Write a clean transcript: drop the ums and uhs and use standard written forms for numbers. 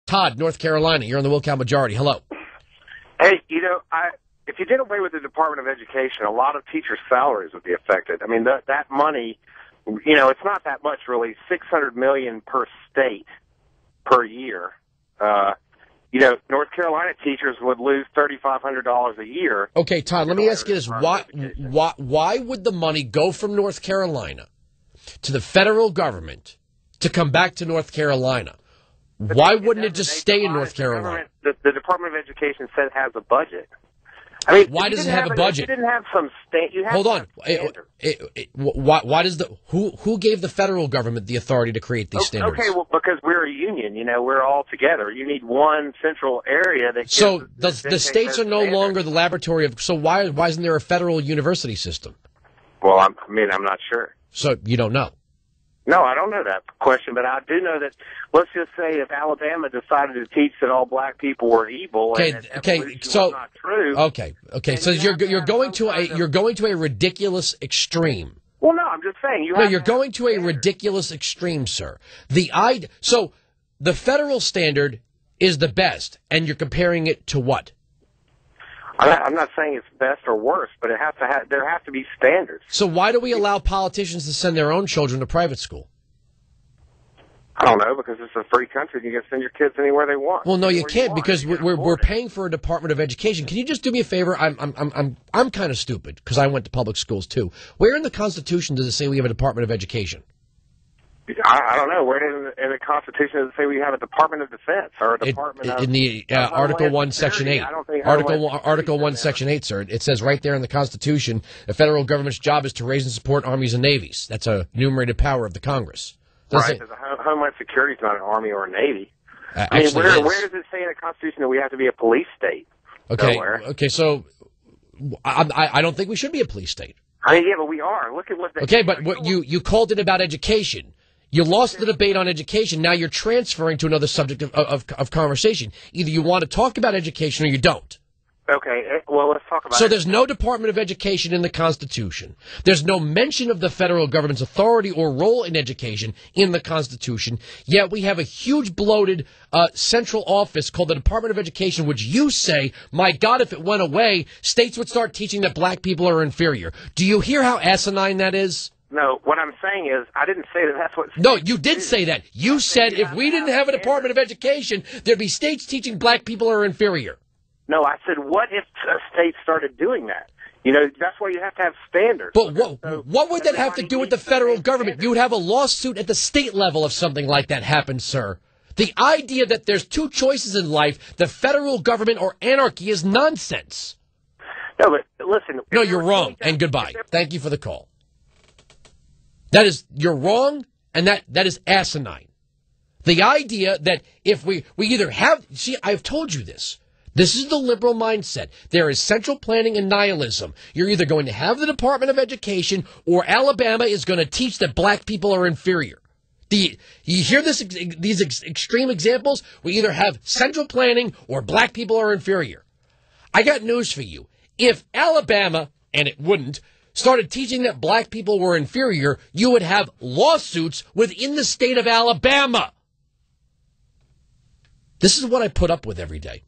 Todd, North Carolina. You're on the Wilkow majority. Hello. Hey, if you did away with the Department of Education, a lot of teachers' salaries would be affected. I mean, that money, it's not that much really. $600 million per state per year. North Carolina teachers would lose $3,500 a year. Okay, Todd, let me ask you this. Why would the money go from North Carolina to the federal government to come back to North Carolina? Why wouldn't it just stay in North Carolina? The Department of Education said it has a budget. I mean, why does it have a budget? You didn't have some state. Hold on. Why does who gave the federal government the authority to create these standards? Okay, well, because we're a union. We're all together. You need one central area that. So the states are no longer the laboratory of. So why isn't there a federal university system? Well, I'm not sure. So you don't know. No, I don't know that question, but I do know that, let's just say if Alabama decided to teach that all black people were evil and evolution was not true. Okay, so you're going to a ridiculous extreme. Well, no, I'm just saying you're going to a ridiculous extreme, sir. So the federal standard is the best, and you're comparing it to what? I'm not saying it's best or worse, but there have to be standards. So why do we allow politicians to send their own children to private school? I don't know, because it's a free country. You can send your kids anywhere they want. Well, no, you can't, because we're paying for a Department of Education. Can you just do me a favor? I'm kind of stupid because I went to public schools too. Where in the Constitution does it say we have a Department of Education? I don't know. Where in the Constitution does it say we have a Department of Defense or a Department of... In the Article 1, Section 8. Article 1, Section 8, sir. It says right there in the Constitution, the federal government's job is to raise and support armies and navies. That's a enumerated power of the Congress. Right, because Homeland Security is not an army or a navy. Where does it say in the Constitution that we have to be a police state? Okay, Nowhere. Okay, so I don't think we should be a police state. Yeah, but we are. Look at what... Okay, but what you called it about education. You lost the debate on education. Now you're transferring to another subject of conversation. Either you want to talk about education or you don't. Okay, well, let's talk about it. So there's no Department of Education in the Constitution. There's no mention of the federal government's authority or role in education in the Constitution. Yet we have a huge bloated central office called the Department of Education, which you say, my God, if it went away, states would start teaching that black people are inferior. Do you hear how asinine that is? No, what I'm saying is, I didn't say that that's what... No, you did say that. You said if we didn't have a Department of Education, there'd be states teaching black people are inferior. No, I said, what if a state started doing that? That's why you have to have standards. But what would that have to do with the federal government? You would have a lawsuit at the state level if something like that happened, sir. The idea that there's two choices in life, the federal government or anarchy, is nonsense. No, but listen... No, you're wrong, and goodbye. Thank you for the call. You're wrong, and that is asinine. The idea that if we either have... See, I've told you this. This is the liberal mindset. There is central planning and nihilism. You're either going to have the Department of Education or Alabama is going to teach that black people are inferior. You hear these extreme examples? We either have central planning or black people are inferior. I got news for you. If Alabama, and it wouldn't, started teaching that black people were inferior, you would have lawsuits within the state of Alabama. This is what I put up with every day.